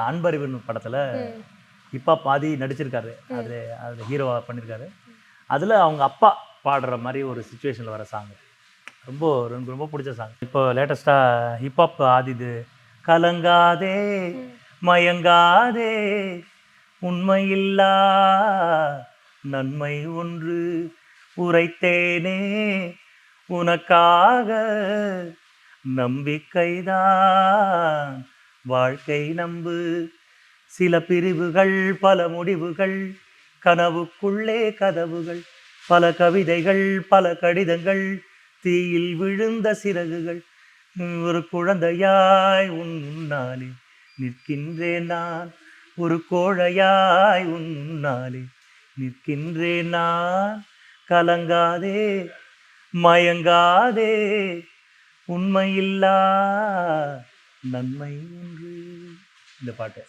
அன்பறிவுன்னு படத்தில் இப்போ பாதி நடிச்சிருக்காரு. அது ஹீரோவாக பண்ணியிருக்காரு. அதில் அவங்க அப்பா பாடுற மாதிரி ஒரு சுச்சுவேஷனில் வர சாங் ரொம்ப எனக்கு ரொம்ப பிடிச்ச சாங். இப்போ லேட்டஸ்ட்டாக ஹிப்ஹாப் ஆதிது கலங்காதே மயங்காதே உண்மையில்லா நன்மை ஒன்று உரைத்தேனே உனக்காக நம்பிக்கைதான் வாழ்க்கை நம்பு சில பிரிவுகள் பல முடிவுகள் கனவுக்குள்ளே கதவுகள் பல கவிதைகள் பல கடிதங்கள் தீயில் விழுந்த சிறகுகள் ஒரு குழந்தையாய் உன் முன்னாலே நிற்கின்றேன் நான் ஒரு கோழையாய் உன் முன்னாலே நிற்கின்றேன் நான் கலங்காதே மயங்காதே உண்மையில்லா நன்மை ஒன்று. இந்த பாட்டு